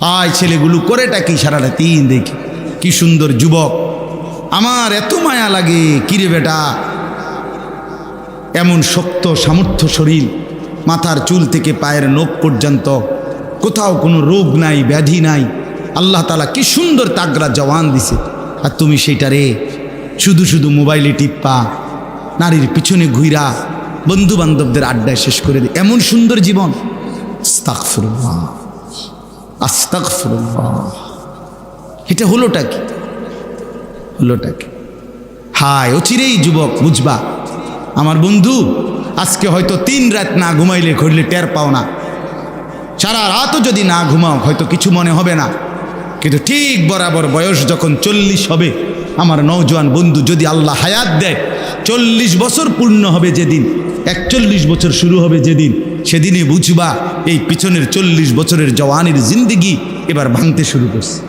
আয় ছেলেগুলো করেটা কি সারা রাতিন দেখি, কি সুন্দর যুবক, আমার এত মায়া লাগে। কিরে বেটা, এমন শক্ত সামর্থ্য শরীর, মাথার চুল থেকে পায়ের নখ পর্যন্ত কোথাও কোনো রোগ নাই, ব্যাধি নাই। আল্লাহ তাআলা কি সুন্দর তাগড়া জওয়ান দিছে, আর তুমি সেইটারে শুধু শুধু মোবাইলে টিপ্পা, নারীর পিছনে ঘুইরা, বন্ধু বান্ধবদের আড্ডায় শেষ করে দে। এমন সুন্দর জীবন। আস্তাগফিরুল্লাহ, আস্তাগফিরুল্লাহ। এটা হলোটা কি? হলোটা কি? হায় অচিরেই যুবক বুঝবা। আমার বন্ধু, আজকে হয়তো 3 রাত না ঘুমাইলে ঘুরলে টের পাও না, সারা রাতও যদি না ঘুমাও হয়তো কিছু মনে হবে না, কিন্তু ঠিক বরাবর বয়স যখন 40 হবে, আমার নওজোয়ান বন্ধু, যদি আল্লাহ হায়াত দেয়, 40 বছর পূর্ণ হবে যেদিন, 41 বছর শুরু হবে যেদিন, সেদিনই বুঝবা এই পিছনের 40 বছরের জওয়ানির জিন্দেগি এবার ভাঙতে শুরু করছে,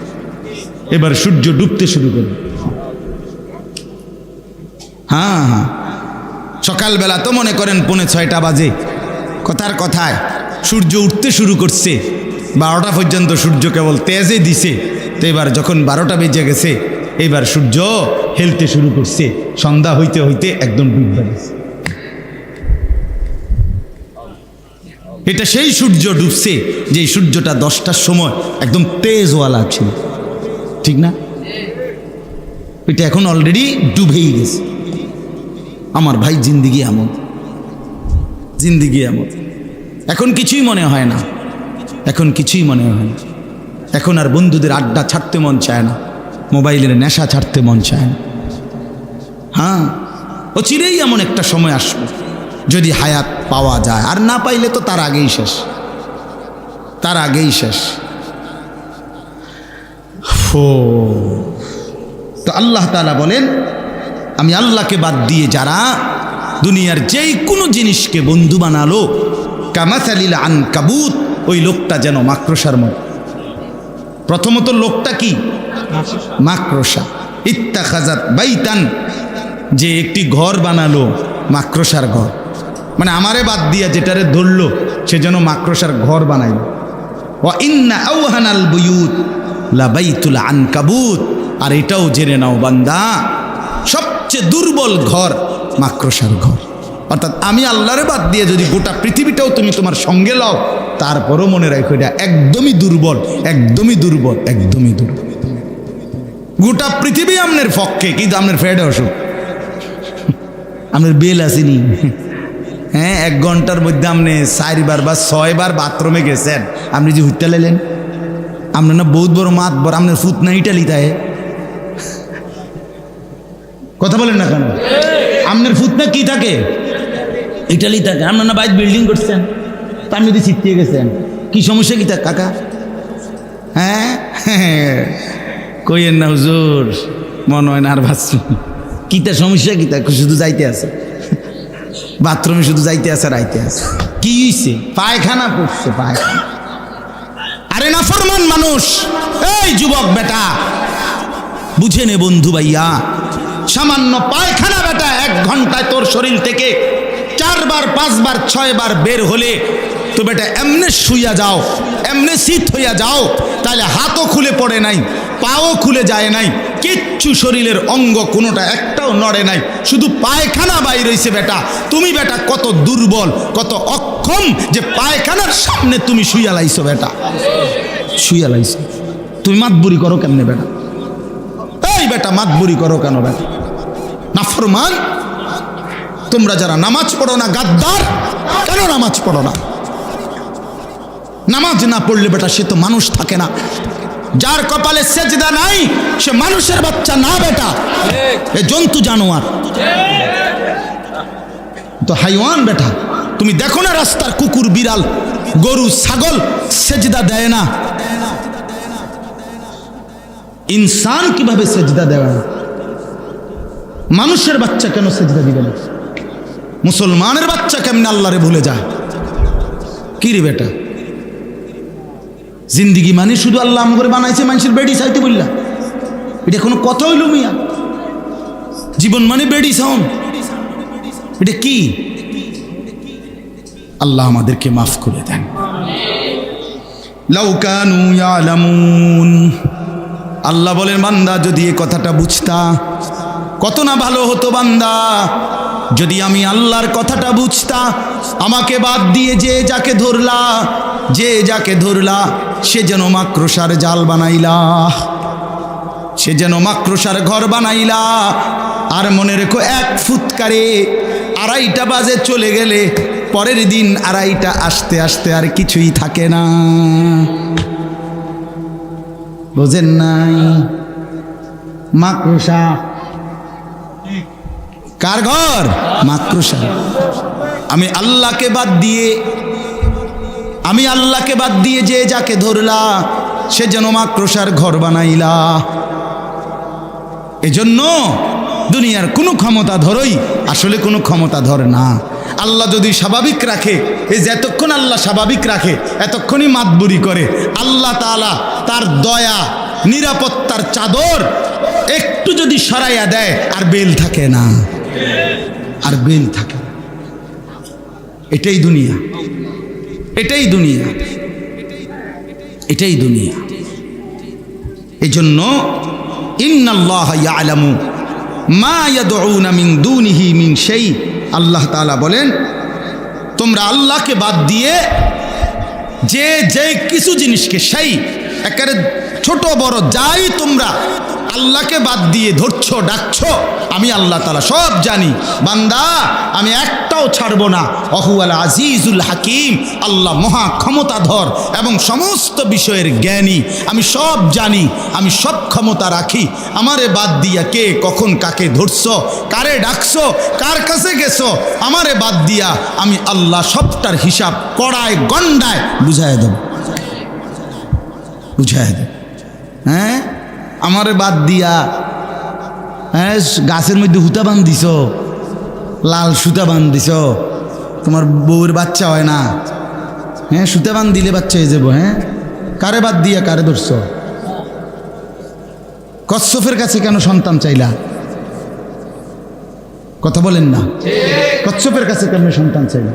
এবার সূর্য ডুবতে শুরু করবে। হ্যাঁ হ্যাঁ, সকালবেলা তো মনে করেন 5:45 বাজে, কথার কথায় সূর্য উঠতে শুরু করছে, 12টা পর্যন্ত সূর্য কেবল তেজে দিছে। তো এবার যখন 12টা বেজে গেছে, এবার সূর্য হেলতে শুরু করছে, সন্ধ্যা হইতে হইতে একদম ডুববে গেছে। এটা সেই সূর্য ডুবছে যে সূর্যটা 10টার সময় একদম তেজওয়ালা ছিল, ঠিক না? এটা এখন অলরেডি ডুবেই গেছে। আমার ভাই, জিন্দিগি এমন, জিন্দিগি এমন। এখন কিছুই মনে হয় না, এখন কিছুই মনে হয় না। এখন আর বন্ধুদের আড্ডা ছাড়তে মন চায় না, মোবাইলের নেশা ছাড়তে মন চায় না। হ্যাঁ, অচিরেই এমন একটা সময় আসবে যদি হায়াত পাওয়া যায়, আর না পাইলে তো তার আগেই শেষ, তার আগেই শেষ। তো আল্লাহ তাআলা বলেন, আমি আল্লাহকে বাদ দিয়ে যারা দুনিয়ার যেই কোনো জিনিসকে বন্ধু বানালো, কামাসালিল আনকাবুত, ওই লোকটা যেন মাকড়সার মতো। প্রথমত লোকটা কি? মাকড়সা। ইত্তাখাযাত বাইতান, যে একটি ঘর বানালো, মাকড়সার ঘর। মানে আমারে বাদ দিয়া যেটারে ধরলো, সে যেন মাকড়সার ঘর বানাইল। ওয়া ইন্না আওহানাল বুয়ুত লাবাইতুল আনকাবুত, আর এটাও জেনে নাও বান্দা, সবচেয়ে দুর্বল ঘর মাকড়সার ঘর। অর্থাৎ আমি আল্লাহরে বাদ দিয়ে যদি গোটা পৃথিবীটাও তুমি তোমার সঙ্গে লাও, তারপরও মনে রাখো এটা একদমই দুর্বল, একদমই দুর্বল, একদমই দুর্বল। গোটা পৃথিবী আপনার পক্ষে, কিন্তু আপনার ফ্যাটে অসুখ, আপনার বেল আসেনি। হ্যাঁ, 1 ঘন্টার মধ্যে আপনি 4 বার বা 6 বার বাথরুমে গেছেন, আপনি যে হুইটা লাইলেন, আপনার না বহুত বড় মাত বড়, আপনার ফুট না ইটালিতায়। কথা বলেন না কেন? আপনার ফুট না কি থাকে? ইটালি থাকে। আপনার না বাইরে বিল্ডিং করছেন, তার মধ্যে ছিটকে গেছেন, কি সমস্যা কি থাকে কাকা? হ্যাঁ, কইয়েন না হুজুর, মনে হয় না আর বাথরুম কিতা সমস্যা কি থাকে, শুধু যাইতে আছে বাথরুমে, শুধু যাইতে আছে আর আইতে আছে। কি হইছে? পায়খানা পড়ছে, পায়খানা। আরে নাফরমান মানুষ, এই যুবক বেটা, বুঝে নে বন্ধু ভাইয়া, সামান্য পায়খানা বেটা 1 ঘন্টায় তোর শরীর থেকে 4 বার 5 বার 6 বার বের হলে তো বেটা এমনে শুইয়া যাও, এমনে শীত হইয়া যাও, তাহলে হাতও খুলে পড়ে নাই, পাও খুলে যায় নাই, কিচ্ছু শরীরের অঙ্গ কোনোটা একটাও নড়ে নাই, শুধু পায়খানা বাইর হইছে বেটা। তুমি বেটা কত দুর্বল, কত অক্ষম যে পায়খানার সামনে তুমি শুইয়া লাইছো বেটা, শুইয়া লাইছো। তুমি মাতবুরি করো কেমনে বেটা? এই বেটা মাতবুরি করো কেন বেটা? নাফরমান, তোমরা যারা নামাজ পড়ো না, গাদ্দার, কেন নামাজ পড়ো না? নামাজ না পড়লে বেটা সে তো মানুষ থাকে না। যার কপালে সেজদা নাই সে মানুষের বাচ্চা না বেটা, এ জন্তু জানোয়ার, তো হাইওয়ান বেটা। তুমি দেখো না রাস্তার কুকুর, বিড়াল, গরু, ছাগল সেজদা দেয় না, ইনসান কিভাবে সেজদা দেয় না? মানুষের বাচ্চা কেন সেজদা দিবে না? মুসলমানের বাচ্চা কেমনে আল্লাহরে ভুলে যায়? কি রে বেটা, জিন্দিগি মানে শুধু আল্লাহ করে বানাইছে মানুষের বেডি চাইতে বললা, এটা কোনো কথা হইল মিয়া? জীবন মানে বেডি সাউন্ড, এটা কি? আল্লাহ আমাদেরকে মাফ করে দেন। লাউ কানু ইয়ালামুন। আল্লাহ বলেন বান্দা যদি এই কথাটা বুঝতা কত না ভালো হতো বান্দা, যদি আমি আল্লাহর কথাটা বুঝতা। আমাকে বাদ দিয়ে যে যাকে ধরলা সে যেন মাকড়সার জাল বানাইলা, সে যেন মাকড়সার ঘর বানাইলা। আর মনে রেখো, 1 ফুৎকারে 2:30 বাজে চলে গেলে পরের দিন 2:30 আসতে আসতে আর কিছুই থাকে না। বোঝেন নাই? মাকড়সা কার ঘর? মাকড়সা। আমি আল্লাহকে বাদ দিয়ে যে যাকে ধরলা সে যেন মাকড়সার ঘর বানাইলা। এজন্য দুনিয়ার কোনো ক্ষমতা ধরই আসলে কোনো ক্ষমতা ধরে না। আল্লাহ যদি স্বাভাবিক রাখে, এই যে এতক্ষণ আল্লাহ স্বাভাবিক রাখে, এতক্ষণই মাতবুরি করে, আল্লাহ তাআলা তার দয়া নিরাপত্তার চাদর একটু যদি সরাইয়া দেয় আর বেল থাকে না, আর বেল থাকে। এটাই দুনিয়া, এটাই দুনিয়া, এটাই দুনিয়া। এই জন্য ইন্নাল্লাহা ইয়ালামু মা ইয়াদউনা মিন দুনিহি মিন শাই। আল্লাহ তাআলা বলেন তোমরা আল্লাহকে বাদ দিয়ে যে কিছু জিনিসকে, সেই একেবারে ছোট বড় যাই তোমরা আল্লাহকে বাদ দিয়ে ধরছো ডাকছো, আমি আল্লাহ তাআলা সব জানি বান্দা, আমি একটাও ছাড়বো না। ওহুয়াল আজিজুল হাকিম, আল্লাহ মহা ক্ষমতাধর এবং সমস্ত বিষয়ের জ্ঞানী। আমি সব জানি, আমি সব ক্ষমতা রাখি। আমারে বাদ দিয়া কে কখন কাকে ধরছো, কারে ডাকছো, কার কাছে গেছো, আমারে বাদ দিয়া আমি আল্লাহ সবটার হিসাব কড়ায় গন্ডায় বুঝায় দেব, বুঝায় দেব। হ্যাঁ, আমারে বাদ দিয়া গাছের মধ্যে হুতা বান্ধিছ, লাল সুতা বান্ধিছ, তোমার বউয়ের বাচ্চা হয় না। হ্যাঁ, সুতা বান দিলে বাচ্চা হয়ে যাবো। হ্যাঁ, কারে বাদ দিয়া কারে ধরছ? কচ্ছপের কাছে কেন সন্তান চাইলা? কথা বলেন না। কচ্ছপের কাছে কেমনে সন্তান চাইলা?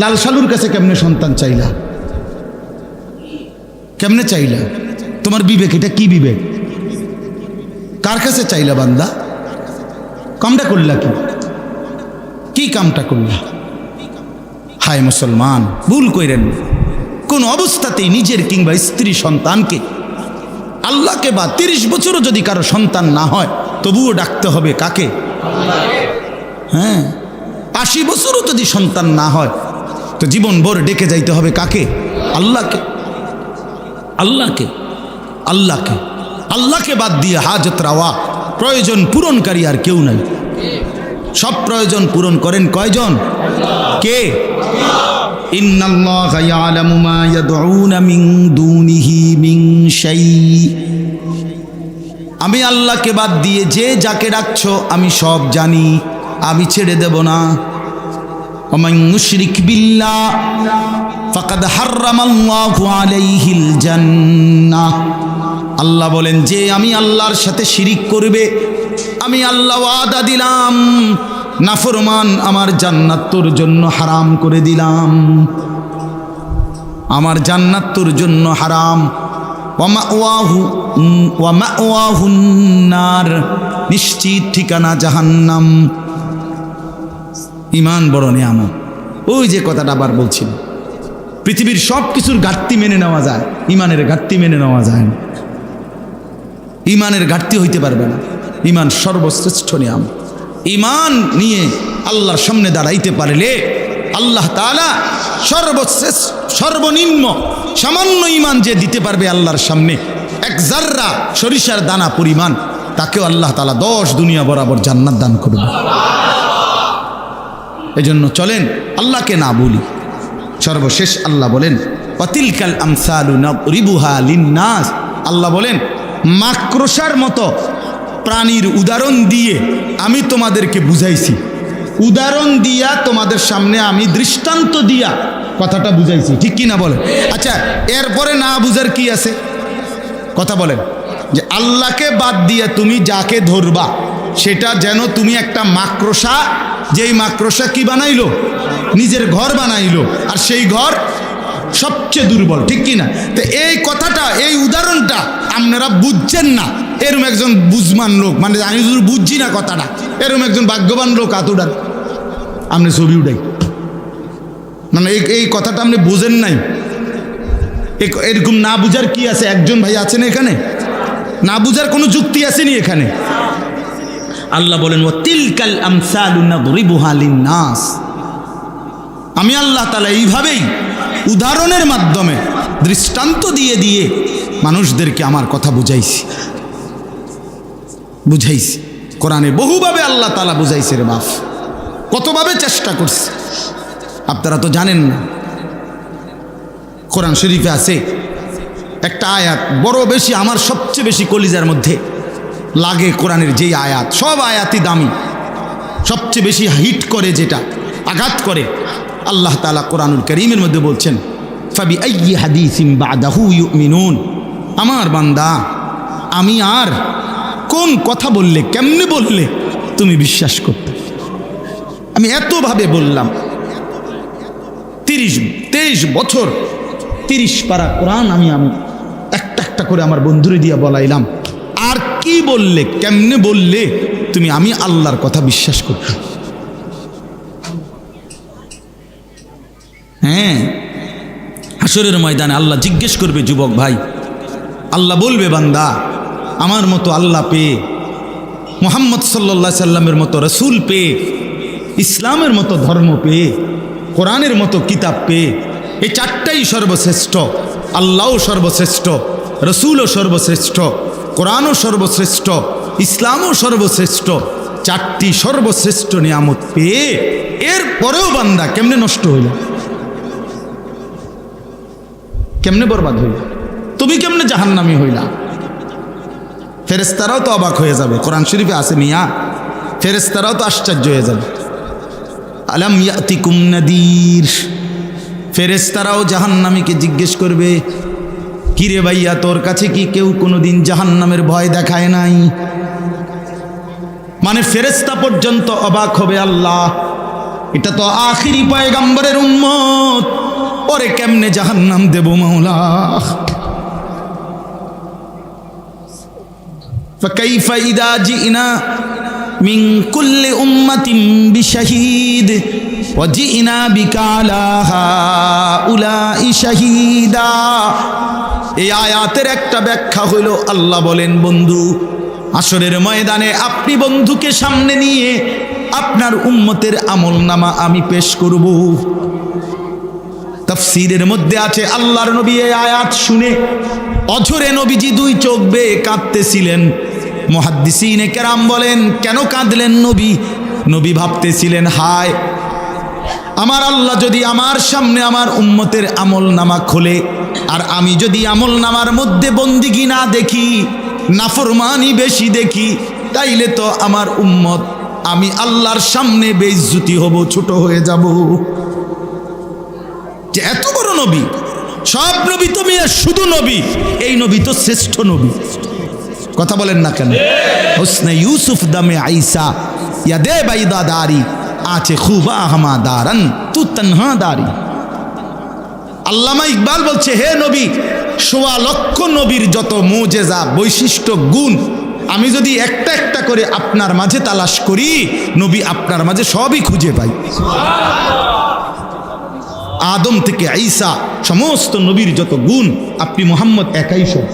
লাল শালুর কাছে কেমনে সন্তান চাইলা? কেমনে চাইলা? তোমার বিবেক, এটা কি বিবেক? কার কাছে চাইলা বান্দা? কামটা করলা কি কামটা করলা? হায় মুসলমান, ভুল কইরেন। কোন অবস্থাতেই নিজের কিংবা স্ত্রী সন্তানকে আল্লাহকে বা 30 বছরও যদি কারো সন্তান না হয় তবুও ডাকতে হবে কাকে? হ্যাঁ, 80 বছরও যদি সন্তান না হয় তো জীবন ভর ডেকে যাইতে হবে কাকে? আল্লাহকে, আল্লাহকে, আল্লাহকে। আল্লাহকে বাদ দিয়ে হাজত রাওয়া, প্রয়োজন পূরণকারী আর কেউ নাই। সব প্রয়োজন পূরণ করেন কয়জন? কে? ইন্নাল্লাহা ইয়ালামু মা ইয়াদউনা মিন দুনিহি মিন শাই। আমি আল্লাহকে বাদ দিয়ে যে যাকে ডাকছো আমি সব জানি, আমি ছেড়ে দেব না। ওমান ইউশরিক বিল্লাহ ফাকাদ হাররামাল্লাহু আলাইহিল জান্নাহ। আল্লাহ বলেন যে আমি আল্লাহর সাথে শিরিক করবে, আমি আল্লাহ ওয়াদা দিলাম, নাফরমান আমার জান্নাত তোর জন্য হারাম করে দিলাম। আমার জান্নাত তোর জন্য হারাম। ওয়া মাওয়াহুন নার, নিশ্চিত ঠিকানা জাহান্নাম। ঈমান বড় নিয়ামত। ওই যে কথাটা আবার বলছিল, পৃথিবীর সব কিছুর ঘাটতি মেনে নেওয়া যায়, ঈমানের ঘাটতি মেনে নেওয়া যায় না। ঈমানের ঘাটতি হইতে পারবে না। ঈমান সর্বশ্রেষ্ঠ নিয়ামত। ঈমান নিয়ে আল্লাহর সামনে দাঁড়াইতে পারলে আল্লাহ তাআলা সর্বশ্রেষ্ঠ, সর্বনিম্ন সামান্য ঈমান যে দিতে পারবে আল্লাহর সামনে, 1 জাররা সরিষার দানা পরিমাণ, তাকেও আল্লাহ তাআলা 10 দুনিয়া বরাবর জান্নাত দান করবে। এজন্য চলেন আল্লাহকে না বলি। সর্বশেষ আল্লাহ বলেন ওয়াতিলকাল আমসালু নাদরিবুহা লিন্নাস। আল্লাহ বলেন মাকড়সার মতো প্রাণীর উদাহরণ দিয়ে আমি তোমাদেরকে বুঝাইছি, উদাহরণ দিয়া তোমাদের সামনে আমি দৃষ্টান্ত দিয়া কথাটা বুঝাইছি, ঠিক কি না বলেন? আচ্ছা, এরপরে না বুঝার কি আছে? কথা বলেন যে আল্লাহকে বাদ দিয়ে তুমি যাকে ধরবা সেটা যেন তুমি একটা মাকড়সা, যেই মাকড়সা কি বানাইলো? নিজের ঘর বানাইলো, আর সেই ঘর সবচেয়ে দুর্বল, ঠিক কি না? তো এই কথাটা, এই উদাহরণটা আপনারা বুঝছেন না, এরম একজন বুঝমান লোক, মানে আমি শুধু বুঝছি না কথাটা, এরম একজন ভাগ্যবান লোক আতুডান আপনি ছবি উঠাই, মানে এই কথাটা আপনি বুঝেন নাই। এরকম না বুঝার কি আছে? একজন ভাই আছেন এখানে? না বুঝার কোনো যুক্তি আসেনি এখানে। আল্লাহ বলেন ও তিলকাল আমসালু নাদরিবুহা লিন-নাস, আমি আল্লাহ তাআলা এইভাবেই উদাহরণের মাধ্যমে দৃষ্টান্ত দিয়ে দিয়ে মানুষদেরকে আমার কথা বুঝাইছি। কোরআনে বহুভাবে আল্লাহ তাআলা বুঝাইছে রে বাপ, কতভাবে চেষ্টা করছে আপনারা তো জানেন না। কোরআন শরীফে আছে একটা আয়াত, বড় বেশি, আমার সবচেয়ে বেশি কলিজার মধ্যে লাগে কোরআনের যেই আয়াত, সব আয়াতই দামি, সবচেয়ে বেশি হিট করে, যেটা আঘাত করে, আল্লাহ তাআলা কোরআনুল কারীমের মধ্যে বলছেন ফাবি আইয়ি হাদিসিন বাদাহু ইউমিনুন, আমার বান্দা আমি আর কোন কথা বললে, কেমনে বললে তুমি বিশ্বাস করতে? আমি এতভাবে বললাম, 23 বছর 30 পারা কোরআন আমি একটা একটা করে আমার বন্ধুরে দিয়া বলাইলাম, আর কি বললে, কেমনে বললে তুমি আমি আল্লাহর কথা বিশ্বাস করতে? হ্যাঁ, হাসরের ময়দানে আল্লাহ জিজ্ঞেস করবে, যুবক ভাই, আল্লাহ বলবে বান্দা আমার মতো আল্লাহ পেয়ে, মুহাম্মদ সাল্লাল্লাহু আলাইহি সাল্লামের মতো রসুল পেয়ে, ইসলামের মতো ধর্ম পেয়ে, কোরআনের মতো কিতাব পেয়ে, এই চারটাই সর্বশ্রেষ্ঠ, আল্লাহও সর্বশ্রেষ্ঠ, রসুলও সর্বশ্রেষ্ঠ, কোরআনও সর্বশ্রেষ্ঠ, ইসলামও সর্বশ্রেষ্ঠ, চারটি সর্বশ্রেষ্ঠ নিয়ামত পেয়ে এর পরেও বান্দা কেমনে নষ্ট হইল, কেমনে বরবাদ হইল, তুমি কেমনে জাহান্নামী হইলা? ফেরেশতারাও তো অবাক হয়ে যাবে, কোরআন শরীফে আছে মিয়া, ফেরেশতারাও তো আশ্চর্য হয়ে যাবে। আলাম ইয়াতিকুম নাদির, ফেরেশতারাও জাহান্নামীকে জিজ্ঞেস করবে, কিরে ভাইয়া তোর কাছে কি কেউ কোনোদিন জাহান্নামের ভয় দেখায় নাই? মানে ফেরেশতা পর্যন্ত অবাক হবে, আল্লাহ এটা তো আখিরি পয়গম্বরের উম্মত, ওরে কেমনে জাহান্নাম দেব মাওলা? ফাকাইফা ইদা জিনা মিন কুল্লি উম্মাতিন বিশাহিদ ওয়া জিনা বিকা আলা হাউলাই শাহিদা। এই আয়াতের একটা ব্যাখ্যা হইল, আল্লাহ বলেন বন্ধু হাসরের ময়দানে আপনি বন্ধুকে সামনে নিয়ে আপনার উম্মতের আমলনামা আমি পেশ করব। তাফসীরের মধ্যে আছে আল্লাহর নবী এই আয়াত শুনে অঝরে নবীজি দুই চোখ বেয়ে কাঁদতেছিলেন। মুহাদ্দিসিনে কেরাম বলেন কেন কাঁদলেন নবী? নবী ভাবতেছিলেন, হায় আমার আল্লাহ যদি আমার সামনে আমার উম্মতের আমলনামা খোলে, আর আমি যদি আমলনামার মধ্যে বন্দিগি না দেখি, নাফরমানি বেশি দেখি, তাইলে তো আমার উম্মত আমি আল্লাহর সামনে বেইজ্জতি হব, ছোট হয়ে যাব। যে এত বড় নবী, সব নবী তো মিয়া শুধু নবী, এই নবী তো শ্রেষ্ঠ নবী। কথা বলেন না কেন? হুসনে ইউসুফ দামে আইসা ইয়াদে বাইদা দারি আছে খুবা হামা দারান তু তনহা দারি। আল্লামা ইকবাল বলছে, হে নবী, ১৬ লক্ষ নবীর যত মুজেজা, বৈশিষ্ট্য, গুণ আমি যদি একটা একটা করে আপনার মাঝে তালাশ করি, নবী আপনার মাঝে সবই খুঁজে পাই। আদম থেকে ঈসা সমস্ত নবীর যত গুণ, আপনি মুহাম্মদ একাই সব।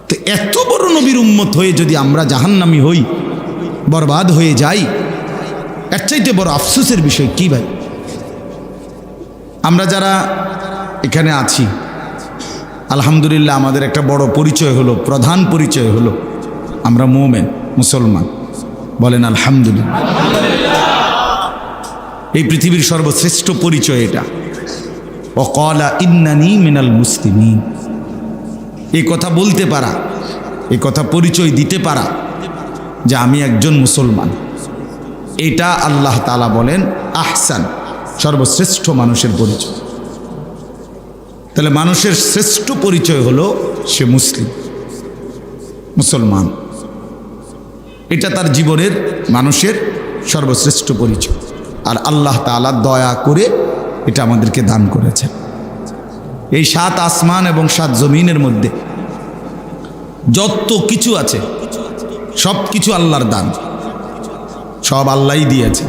তো এত বড় নবীর উম্মত হয়ে যদি আমরা জাহান্নামী হই, বরবাদ হয়ে যাই, এর চাইতে বড় আফসোসের বিষয় কি ভাই? আমরা যারা এখানে আছি, আলহামদুলিল্লাহ আমাদের একটা বড় পরিচয় হলো, প্রধান পরিচয় হলো আমরা মুমিন, মুসলমান। বলেন আলহামদুলিল্লাহ। এই পৃথিবীর সর্বশ্রেষ্ঠ পরিচয় এটা। ওয়াকালা ইন্নানি মিনাল মুসলিমিন, এই কথা বলতে পারা, এই কথা পরিচয় দিতে পারা যে আমি একজন মুসলমান, এটা আল্লাহ তাআলা বলেন আহসান, সর্বশ্রেষ্ঠ মানুষের পরিচয়। তাহলে মানুষের শ্রেষ্ঠ পরিচয় হলো সে মুসলিম, মুসলমান। এটা তার জীবনের মানুষের সর্বশ্রেষ্ঠ পরিচয়। আর আল্লাহ তাআলা দয়া করে এটা আমাদেরকে দান করেছেন। এই 7 আসমান এবং 7 জমিনের মধ্যে যত কিছু আছে সব কিছু আল্লাহর দান, সব আল্লাহই দিয়েছে।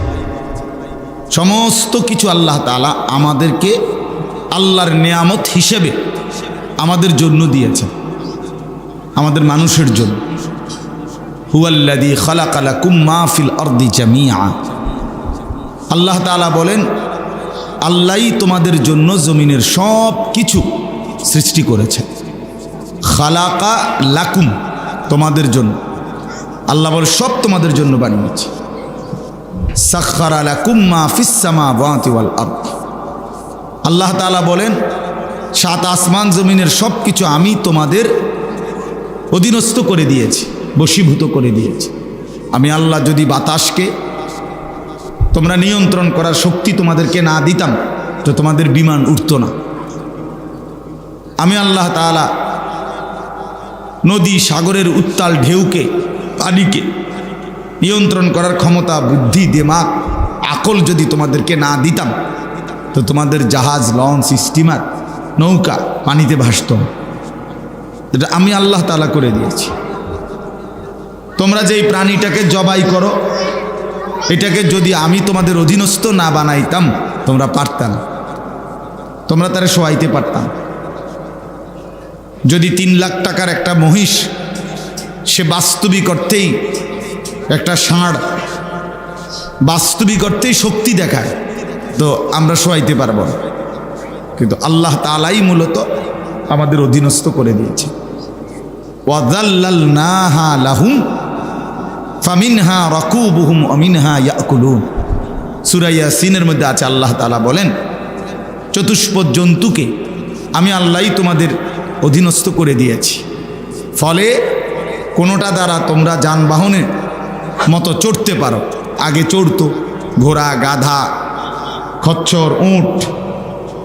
সমস্ত কিছু আল্লাহ তাআলা আমাদেরকে আল্লাহর নেয়ামত হিসেবে আমাদের জন্য দিয়েছে, আমাদের মানুষের জন্য। হুয়াল্লাযী খালাকা লাকুম মা ফিল আরদি জামিআ। আল্লাহ তাআলা বলেন, আল্লাহই তোমাদের জন্য জমিনের সব কিছু সৃষ্টি করেছে। খালাকা লাকুম, তোমাদের জন্য। আল্লাহ বলে সব তোমাদের জন্য বানিয়েছে। সাখখারা লাকুম মা ফিস সামাওয়াতি ওয়াল আরদ। আল্লাহ তাআলা বলেন 7 আসমান জমিনের সব কিছু আমি তোমাদের অধীনস্থ করে দিয়েছি, বশীভূত করে দিয়েছি। আমি আল্লাহ যদি বাতাসকে তোমরা নিয়ন্ত্রণ করার শক্তি তোমাদেরকে না দিতাম তো তোমাদের বিমান উঠত না। আমি আল্লাহ তাআলা নদী সাগরের উত্তাল ঢেউকে, পানিকে নিয়ন্ত্রণ করার ক্ষমতা, বুদ্ধি, দিমাগ, আকল যদি তোমাদেরকে না দিতাম তো তোমাদের জাহাজ, লঞ্চ, স্টিমার, নৌকা পানিতে ভাসত না। এটা আমি আল্লাহ তাআলা করে দিয়েছি। তোমরা যেই প্রাণীটাকে জবাই করো, এটাকে যদি আমি তোমাদের অধীনস্থ না বানাইতাম তোমরা পারতা না, তোমরা তারে শোয়াইতে পারতাম। যদি 3 লাখ টাকার একটা মহিষ সে বাস্তবিক অর্থেই একটা ষাঁড় বাস্তবিক অর্থেই শক্তি দেখায় তো আমরা শোয়াইতে পারবো না, কিন্তু আল্লাহ তাআলাই মূলত আমাদের অধীনস্থ করে দিয়েছে। ওয়াযাল্লালনাহা লাহুম ফামিনহা রাকুবুহুম ওয়া মিনহা ইয়াকুলুন। সূরা ইয়াসিনের মধ্যে আছে, আল্লাহ তাআলা বলেন চতুষ্পদ জন্তুকে আমি আল্লাহই তোমাদের অধীনস্থ করে দিয়েছি। ফলে কোনোটা দ্বারা তোমরা যানবাহনের মতো চড়তে পারো। আগে চড়তো ঘোড়া, গাধা, খচ্চর, উট,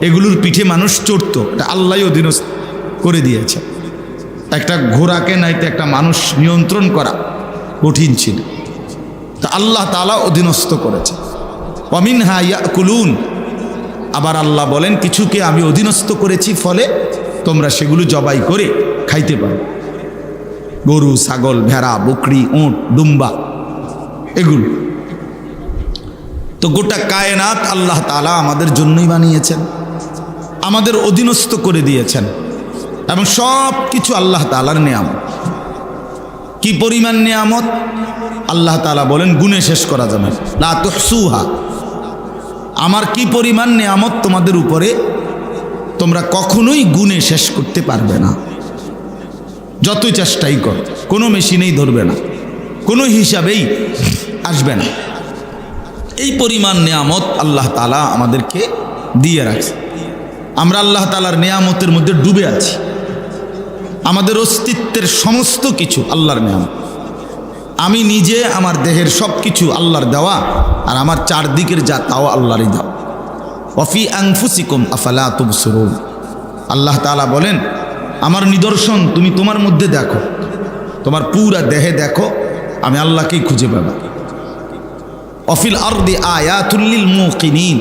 এগুলোর পিঠে মানুষ চড়তো, এটা আল্লাহই অধীনস্থ করে দিয়েছে। একটা ঘোড়াকে নাইতে একটা মানুষ নিয়ন্ত্রণ করা কঠিন ছিল, তা আল্লাহ তাআলা অধীনস্থ করেছে। ওয়া মিনহা ইয়াকুলুন। আবার আল্লাহ বলেন কিছুকে আমি অধীনস্থ করেছি ফলে তোমরা সেগুলো জবাই করে খাইতে পারো। গরু, ছাগল, ভেড়া, বকরি, উট, দুম্বা, এগুলো তো গোটা কায়নাত আল্লাহ তাআলা আমাদের জন্যই বানিয়েছেন, আমাদের অধীনস্থ করে দিয়েছেন। এবং সব কিছু আল্লাহ তাআলার নেয়ামত। কি পরিমাণ নেয়ামত আল্লাহ তাআলা বলেন গুণে শেষ করা যাবে না। লা তুহসুহা। আমার কি পরিমাণ নেয়ামত তোমাদের উপরে তোমরা কখনোই গুণে শেষ করতে পারবে না, যতই চেষ্টাই কর। কোনো মেশিনেই ধরবে না, কোনো হিসাবেই আসবে না। এই পরিমাণ নেয়ামত আল্লাহ তাআলা আমাদেরকে দিয়ে রাখছে। আমরা আল্লাহ তাআলার নেয়ামতের মধ্যে ডুবে আছি। আমাদের অস্তিত্বের সমস্ত কিছু আল্লাহর নেয়ামত। আমি নিজে আমার দেহের সব কিছু আল্লাহর দেওয়া, আর আমার চারদিকের যা তাও আল্লাহরই দেওয়া। ওয়াফি আনফুসিকুম আফালা তুবসিরুন। আল্লাহ তাআলা বলেন আমার নিদর্শন তুমি তোমার মধ্যে দেখো, তোমার পুরা দেহে দেখো, আমি আল্লাহকেই খুঁজে পাবো। অফিল আরদি আয়াতুল লিল মুকিনিন।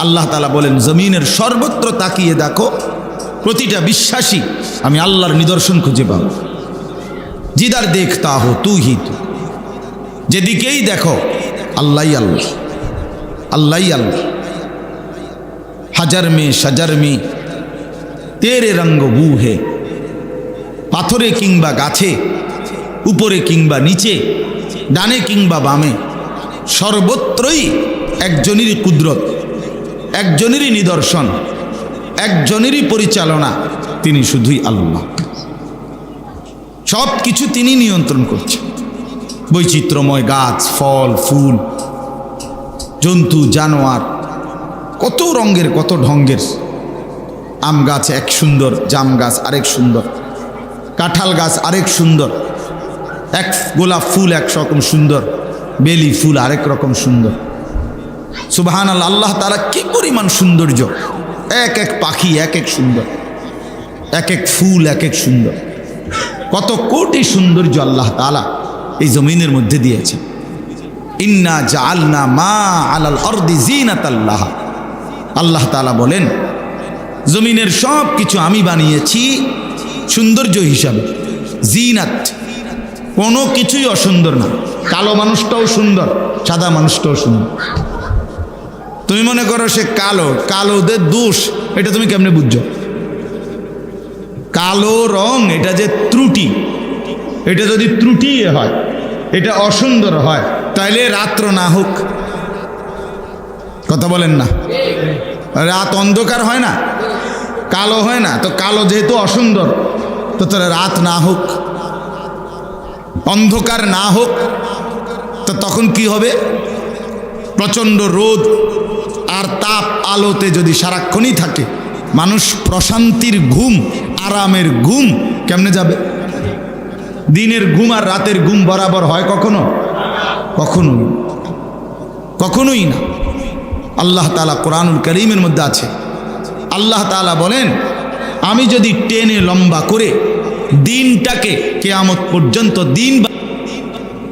আল্লাহ তাআলা বলেন জমিনের সর্বত্র তাকিয়ে দেখো, প্রতিটা বিশ্বাসী আমি আল্লাহর নিদর্শন খুঁজে পাবো। জিদার দেখতা হো তু হি তু। যেদিকেই দেখো আল্লাহই আল্লাহ, আল্লাহই আল্লাহ। হাজার মে সাজার মে তেরে রঙ্গ বু হে। পাথরে কিংবা গাছে, উপরে কিংবা নিচে, ডানে কিংবা বামে, সর্বত্রই একজনেরই কুদরত, একজনেরই নিদর্শন, একজনেরই পরিচালনা, তিনি শুধুই আল্লাহ। সব কিছু তিনি নিয়ন্ত্রণ করছেন। বৈচিত্র্যময় গাছ, ফল, ফুল, জন্তু, জানোয়ার, কত রঙের কত ঢঙ্গের। আম গাছ এক সুন্দর, জাম গাছ আরেক সুন্দর, কাঁঠাল গাছ আরেক সুন্দর, এক গোলাপ ফুল এক রকম সুন্দর, বেলি ফুল আরেক রকম সুন্দর। সুবহানাল্লাহ। আল্লাহ তাআলা কি পরিমাণ সৌন্দর্য! এক এক পাখি এক এক সুন্দর, এক এক ফুল এক এক সুন্দর। কত কোটি সৌন্দর্য আল্লাহ তাআলা এই জমিনের মধ্যে দিয়েছেন। ইন্না জাআলনা মা আলাল আরদি জিনাতাল লাহা। আল্লাহ তাআলা বলেন, জমিনের সব কিছু আমি বানিয়েছি সৌন্দর্য হিসাবে, জিনাত, কোনো কিছুই অসুন্দর না। কালো মানুষটাও সুন্দর, সাদা মানুষটাও সুন্দর। তুমি মনে করো সে কালো, কালোদের দোষ, এটা তুমি কেমনে বুঝছো? কালো রং এটা যে ত্রুটি, এটা যদি ত্রুটি হয়, এটা অসুন্দর হয়, তাইলে রাত্র না হোক। কথা বলেন না? রাত অন্ধকার হয় না, কালো হয় না, তো কালো যেহেতু অসুন্দর, তো তাহলে রাত না হোক, অন্ধকার না হোক, তো তখন কি হবে? প্রচণ্ড রোদ আর তাপ আলোতে যদি সারাক্ষণই থাকে, মানুষ প্রশান্তির ঘুম, আরামের ঘুম কেমনে যাবে? দিনের ঘুম আর রাতের ঘুম বরাবর হয় কখনো? কখনোই কখনোই না। আল্লাহ তাআলা কোরআনুল কারীমের মধ্যে আছে, আল্লাহ তাআলা বলেন, আমি যদি টেনে লম্বা করে দিনটাকে কিয়ামত পর্যন্ত দিন,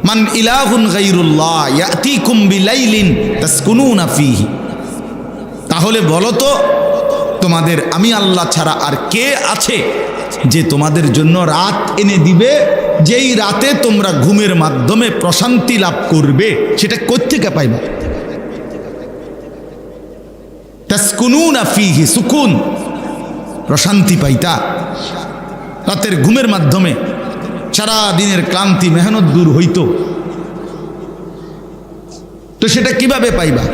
মান ইলাহুন গায়রুল্লাহ ইয়াতিকুম বিলাইলিন তাসকুনুনা ফীহি, তাহলে বলো তো তোমাদের আমি আল্লাহ ছাড়া আর কে আছে যে তোমাদের জন্য রাত এনে দিবে, যেই রাতে তোমরা ঘুমের মাধ্যমে প্রশান্তি লাভ করবে? সেটা কোত্থেকে পাইবা? তাসকুনুনা ফীহি, সুকুন, প্রশান্তি পাইতা রাতের ঘুমের মাধ্যমে, সারা দিনের ক্লান্তি মেহনত দূর হইত। তো সেটা কিভাবে পাইবা?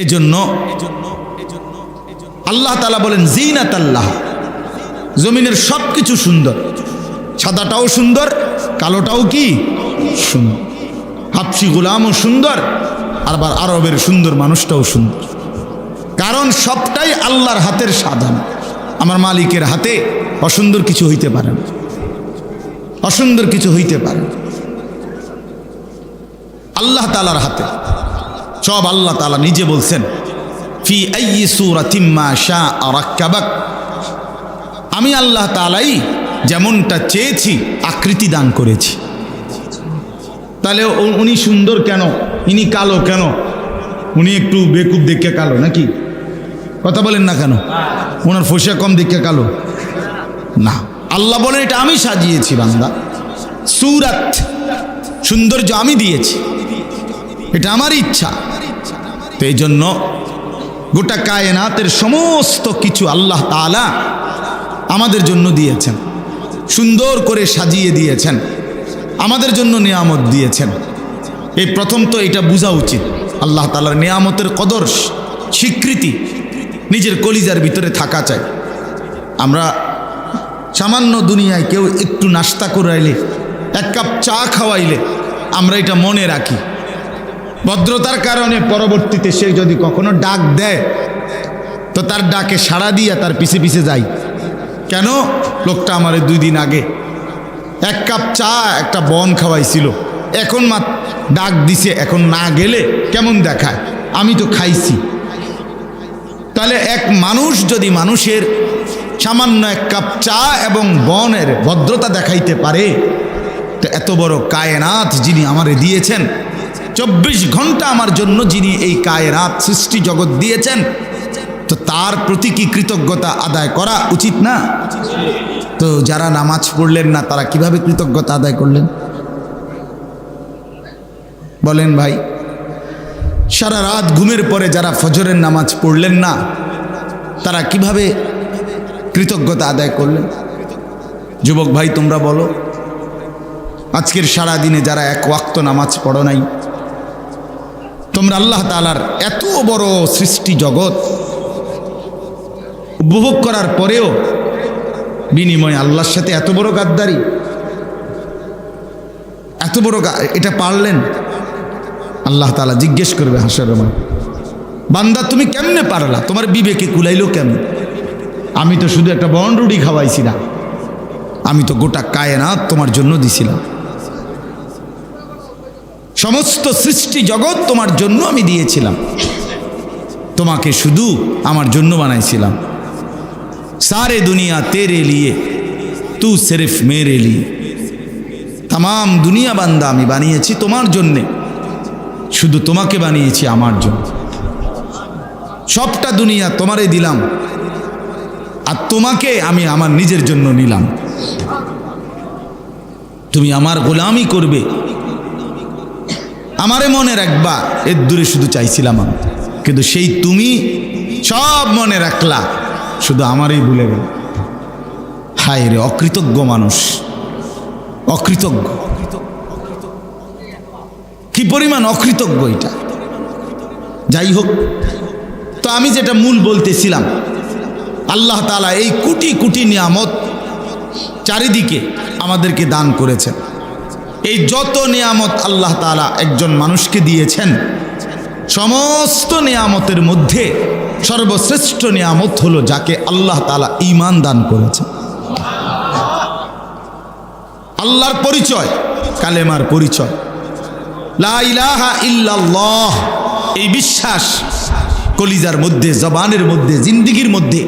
এজন্য আল্লাহ তাআলা বলেন, জিনাত আল্লাহ, জমিনের সব কিছু সুন্দর, সাদাটাও সুন্দর, কালোটাও কি সুন্দর, হাবশি গোলামও সুন্দর, আবার আরবের সুন্দর মানুষটাও সুন্দর। কারণ সবটাই আল্লাহর হাতের সাধন। আমার মালিকের হাতে অসুন্দর কিছু হইতে পারে না, অসুন্দর কিছু হইতে পারে না। আল্লাহ তাআলার হাতে সব। আল্লাহ তাআলা নিজে বলছেন, ফি আইয়ি সূরাতিম মা শাআ রাক্কাবাক, আমি আল্লাহ তাআলাই যেমনটা চেয়েছি আকৃতি দান করেছি। তাহলে উনি সুন্দর কেন, ইনি কালো কেন? উনি একটু বেকুব দেখে কালো নাকি? কথা বলেন না কেন? ওনার ফসা কম দেখে কালো না। আল্লাহ বলেন, এটা আমি সাজিয়েছি বান্দা, সূরাত, সৌন্দর্য আমি দিয়েছি, এটা আমার ইচ্ছা। তো এই জন্য গোটা কায়নাতের সমস্ত কিছু আল্লাহ তাআলা আমাদের জন্য দিয়েছেন, সুন্দর করে সাজিয়ে দিয়েছেন, আমাদের জন্য নিয়ামত দিয়েছেন। এই প্রথম তো এটা বোঝা উচিত, আল্লাহ তাআলার নিয়ামতের কদর, স্বীকৃতি নিজের কলিজার ভিতরে থাকা চাই। আমরা সামান্য দুনিয়ায় কেউ একটু নাস্তা করাইলে, এক কাপ চা খাওয়াইলে আমরা এটা মনে রাখি, ভদ্রতার কারণে পরবর্তীতে সে যদি কখনো ডাক দেয় তো তার ডাকে সাড়া দিয়ে তার পিছে পিছে যাই। কেন? লোকটা আমার 2 দিন আগে এক কাপ চা একটা বন খাওয়াইছিল, এখন ডাক দিছে, এখন না গেলে কেমন দেখায়? আমি তো খাইছি। তাহলে এক মানুষ যদি মানুষের সামান্য এক কাপ চা এবং বনের ভদ্রতা দেখাইতে পারে, তো এত বড় কায়নাত যিনি আমারে দিয়েছেন, 24 ঘন্টা আমার জন্য যিনি এই কায়নাত সৃষ্টি জগৎ দিয়েছেন, তো তার প্রতি কি কৃতজ্ঞতা আদায় করা উচিত না? তো যারা নামাজ পড়লেন না তারা কিভাবে কৃতজ্ঞতা আদায় করলেন বলেন ভাই? সারা রাত ঘুমের পরে যারা ফজরের নামাজ পড়লেন না তারা কিভাবে কৃতজ্ঞতা আদায় করলেন? যুবক ভাই তোমরা বলো, আজকের সারা দিনে যারা এক ওয়াক্ত নামাজ পড়ো নাই, তোমরা আল্লাহ তাআলার এত বড় সৃষ্টি জগৎ উপভোগ করার পরেও বিনিময়ে আল্লাহর সাথে এত বড় গাদ্দারি, এত বড় এটা পারলেন? আল্লাহ তাআলা জিজ্ঞেস করবে হাসরের মাঠে, বান্দা তুমি কেমনে পারলা? তোমার বিবেকে কুলাইলো কেমন? আমি তো শুধু একটা বনরুটি খাওয়াইছি না, আমি তো গোটা কায়নাত তোমার জন্য দিছিলাম, সমস্ত সৃষ্টি জগৎ তোমার জন্য আমি দিয়েছিলাম, তোমাকে শুধু আমার জন্য বানাইছিলাম। सारे दुनिया तेरे लिए तू सिर्फ मेरे लिए, तमाम दुनिया बांदा আমি বানিয়েছি তোমার জন্য, শুধু তোমাকে বানিয়েছি আমার জন্য। সবটা দুনিয়া তোমারে দিলাম, আর তোমাকে আমি আমার নিজের জন্য নিলাম। তুমি আমার গোলামি করবে, আমারে মনে রাখবা, এর দূরে শুধু চাইছিলাম আমি, কিন্তু সেই তুমি সব মনে রাখলা, শুধু আমারই ভুলে গেল। হায় রে অকৃতজ্ঞ মানুষ, অকৃতজ্ঞ, কি পরিমাণ অকৃতজ্ঞ এটা। যাই হোক, তো আমি যেটা মূল বলতেছিলাম, আল্লাহ তাআলা এই কোটি কোটি নিয়ামত চারিদিকে আমাদেরকে দান করেছেন। এই যত নিয়ামত আল্লাহ তাআলা একজন মানুষকে দিয়েছেন, সমস্ত নিয়ামতের মধ্যে সর্বশ্রেষ্ঠ নিয়ামত হলো যাকে আল্লাহ তাআলা ঈমান দান করেছেন। আল্লাহর পরিচয়, কালেমার পরিচয়, লা ইলাহা ইল্লাল্লাহ, এই বিশ্বাস কলিজার মধ্যে, জবানের মধ্যে, জিন্দেগির মধ্যে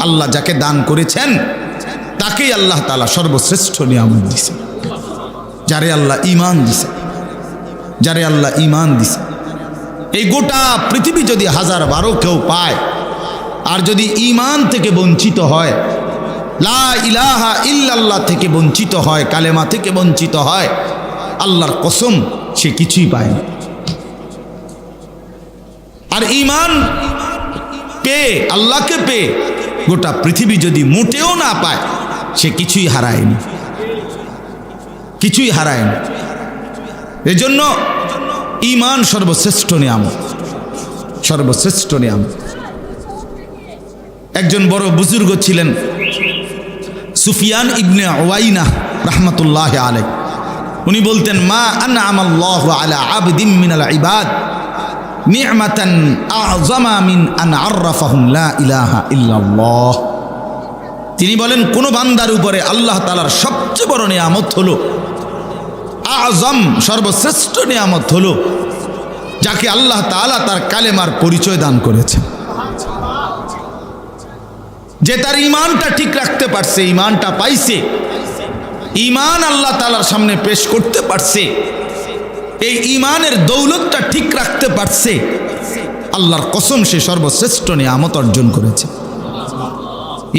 আল্লাহ যাকে দান করেছেন, তাকেই আল্লাহ তাআলা সর্বশ্রেষ্ঠ নিয়ামত দিয়েছেন। যারে আল্লাহ ঈমান দিয়েছেন, যারে আল্লাহ ঈমান দিয়েছেন। এই গোটা পৃথিবী যদি 1012 কেউ পায়, আর যদি ঈমান থেকে বঞ্চিত হয়, লা ইলাহা ইল্লাল্লাহ থেকে বঞ্চিত হয়, কালেমা থেকে বঞ্চিত হয়, আল্লাহর কসম সে কিছুই পায় না। আর ঈমান পেয়ে, আল্লাহকে পেয়ে গোটা পৃথিবী যদি মোটেও না পায়, সে কিছুই হারায়নি, কিছুই হারায়নি। এজন্য ঈমান সর্বশ্রেষ্ঠ নিয়ামত, সর্বশ্রেষ্ঠ নিয়ামত। একজন বড় বুজুর্গ ছিলেন সুফিয়ান ইবনে উয়াইনা রাহমাতুল্লাহি আলাইহি। উনি বলতেন, মা আনআমাল্লাহু আলা আবদিন মিনাল ইবাদ নি'মাতান আ'যামা মিন আন আররাফাহুম লা ইলাহা ইল্লাল্লাহ। তিনি বলেন, কোন বান্দার উপরে আল্লাহ তাআলার সবচেয়ে বড় নিয়ামত হলো, আযম, সর্বশ্রেষ্ঠ নিয়ামত হলো যাকে আল্লাহ তাআলা তার কালেমার পরিচয় দান করেছেন। যে তার ঈমানটা ঠিক রাখতে পারছে, ঈমানটা পাইছে, ঈমান আল্লাহ তাআলার সামনে পেশ করতে পারছে, এই ঈমানের দৌলতটা ঠিক রাখতে পারছে, আল্লাহর কসম সে সর্বশ্রেষ্ঠ নিয়ামত অর্জন করেছে।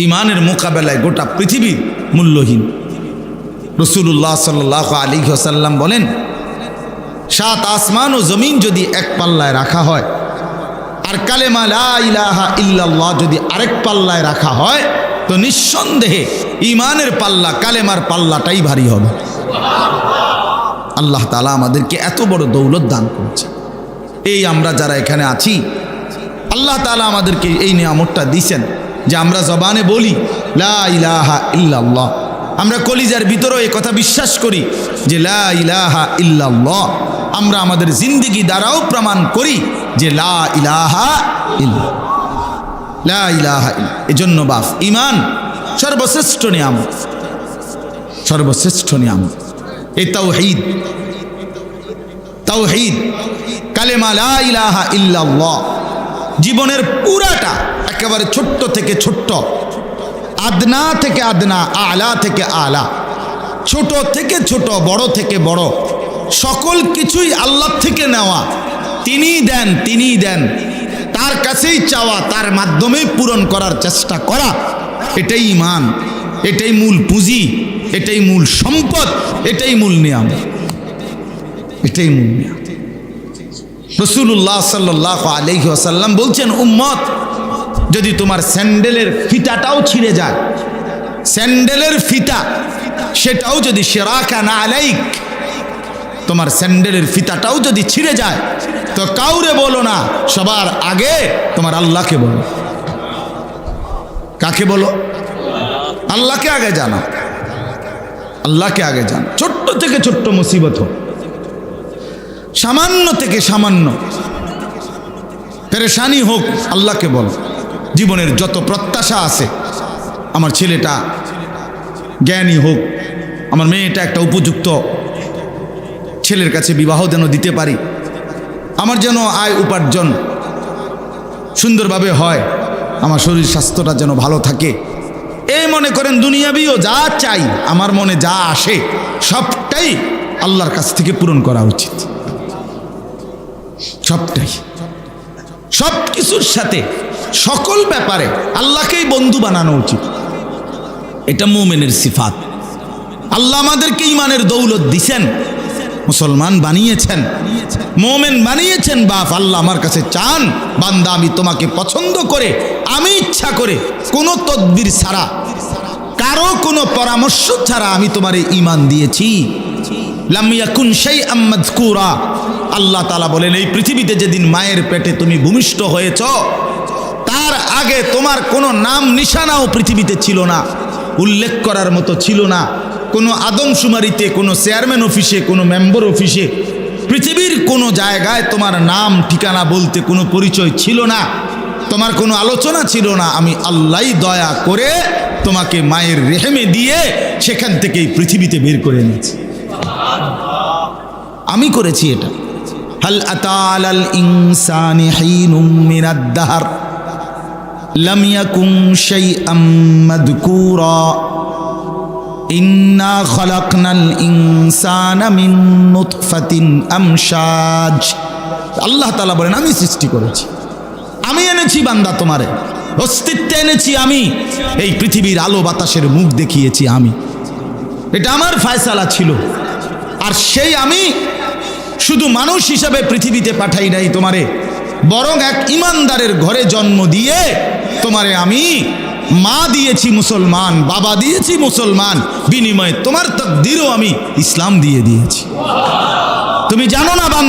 ঈমানের মোকাবেলায় গোটা পৃথিবী মূল্যহীন। রাসূলুল্লাহ সাল্লাল্লাহু আলাইহি ওয়াসাল্লাম বলেন, 7 আসমান ও জমিন যদি এক পাল্লায় রাখা হয়, আর কালেমা লা ইলাহা ইল্লাল্লাহ যদি আরেক পাল্লায় রাখা হয়, তো নিঃসন্দেহে ঈমানের পাল্লা, কালেমার পাল্লাটাই ভারী হবে। আল্লাহ তাআলা আমাদেরকে এত বড় দৌলত দান করেছে। এই আমরা যারা এখানে আছি, আল্লাহ তাআলা আমাদেরকে এই নিয়ামতটা দিয়েছেন যে আমরা জবানে বলি লা ইলাহা ইল্লাল্লাহ, আমরা কলিজার ভিতরেও এই কথা বিশ্বাস করি যে লা ইলাহা ইল্লাল্লাহ, আমরা আমাদের জিন্দেগি দ্বারাও প্রমাণ করি যে লা ইলাহা ইল্লাল্লাহ, লা ইলাহা ইল্লাল্লাহ। এজন্য বাপ, ঈমান সর্বশ্রেষ্ঠ নিয়ামত, সর্বশ্রেষ্ঠ নিয়ামত। এই তাওহীদ, তাওহীদ, কালেমা লা ইলাহা ইল্লাল্লাহ জীবনের পুরাটা, একেবারে ছোট্ট থেকে ছোট্ট, আদনা থেকে আদনা, আলা থেকে আলা, ছোট থেকে ছোট, বড় থেকে বড়, সকল কিছুই আল্লাহ থেকে নেওয়া। তিনিই দেন, তিনিই দেন, তার কাছেই চাওয়া, তার মাধ্যমেই পূরণ করার চেষ্টা করা, এটাই ঈমান, এটাই মূল পুঁজি, এটাই মূল সম্পদ, এটাই মূল নিয়ামত, এটাই মূল নিয়ামত। রাসূলুল্লাহ সাল্লাল্লাহু আলাইহি ওয়াসাল্লাম বলছেন, উম্মত, যদি তোমার স্যান্ডেলের ফিতাটাও ছিঁড়ে যায়, স্যান্ডেলের ফিতা, সেটাও যদি শিরাকা না আলাইক, তোমার স্যান্ডেলের ফিতাটাও যদি ছিঁড়ে যায়, তো কাউরে বলো না, সবার আগে তোমার আল্লাহকে বলো। কাকে বলো? আল্লাহকে আগে জানো, আল্লাহকে আগে জানো। ছোট্ট থেকে ছোট্ট মুসিবত হোক, সামান্য থেকে সামান্য পেরেশানি হোক, আল্লাহকে বলো। জীবনের যত প্রত্যাশা আছে, আমার ছেলেটা জ্ঞানী হোক, আমার মেয়েটা একটা উপযুক্ত ছেলের কাছে বিবাহ যেন দিতে পারি, আমার যেন আয় উপার্জন সুন্দরভাবে হয়, আমার শরীর স্বাস্থ্যটা যেন ভালো থাকে, এই মনে করেন দুনিয়াবিও যা চাই, আমার মনে যা আসে, সবটাই আল্লাহর কাছ থেকে পূরণ করা উচিত, সবটাই। সব কিছুর সাথে সকল ব্যাপারে আল্লাহকেই বন্ধু বানানো উচিত। এটা মুমিনের সিফাত। আল্লাহ আমাদেরকে ইমানের দৌলত দিছেন, মুসলমান বানিয়েছেন, মুমিন বানিয়েছেন। বাপ আল্লাহ আমার কাছে চান, বান্দা আমি তোমাকে পছন্দ করে, আমি ইচ্ছা করে, কোনো তদবির ছাড়া, কারো কোনো পরামর্শ ছাড়া আমি তোমারে ঈমান দিয়েছি। লাম ইয়াকুন শাইআম মাযকুরা, আল্লাহ তাআলা বলেন এই পৃথিবীতে যেদিন মায়ের পেটে তুমি ভূমিষ্ঠ হয়েছ তার আগে তোমার কোনো নাম নিশানাও পৃথিবীতে ছিল না, উল্লেখ করার মতো ছিল না। কোনো আদমশুমারিতে, কোনো চেয়ারম্যান অফিসে, কোনো মেম্বার অফিসে, পৃথিবীর কোনো জায়গায় তোমার নাম ঠিকানা বলতে কোনো পরিচয় ছিল না, তোমার কোনো আলোচনা ছিল না। আমি আল্লাহই দয়া করে তোমাকে মায়ের রেহেমে দিয়ে সেখান থেকেই পৃথিবীতে বের করে এনেছি। আমি করেছি এটা। হাল আতালাল ইনসানি হিনুম মিনাদ দাহর লাম ইয়াকুন শাইআম মাযকুরা ইন্না খালাকনাল ইনসানা মিন নুতফাতিন আমশাজ। আল্লাহ তাআলা বলেন আমি সৃষ্টি করেছি, আমি এনেছি বান্দা, তোমারে অস্তিত্বে এনেছি আমি, এই পৃথিবীর আলো বাতাসের মুখ দেখিয়েছি আমি। এটা আমার ফয়সালা ছিল। আর সেই আমি শুধু মানুষ হিসাবে পৃথিবীতে পাঠাই নাই তোমারে, বরং এক ইমানদারের ঘরে জন্ম দিয়ে তোমারে আমি মা দিয়েছি মুসলমান, বাবা দিয়েছি মুসলমান, বিনিময়ে তোমার তাকদীরও আমি ইসলাম দিয়ে দিয়েছি। তুমি জানো না বান্দা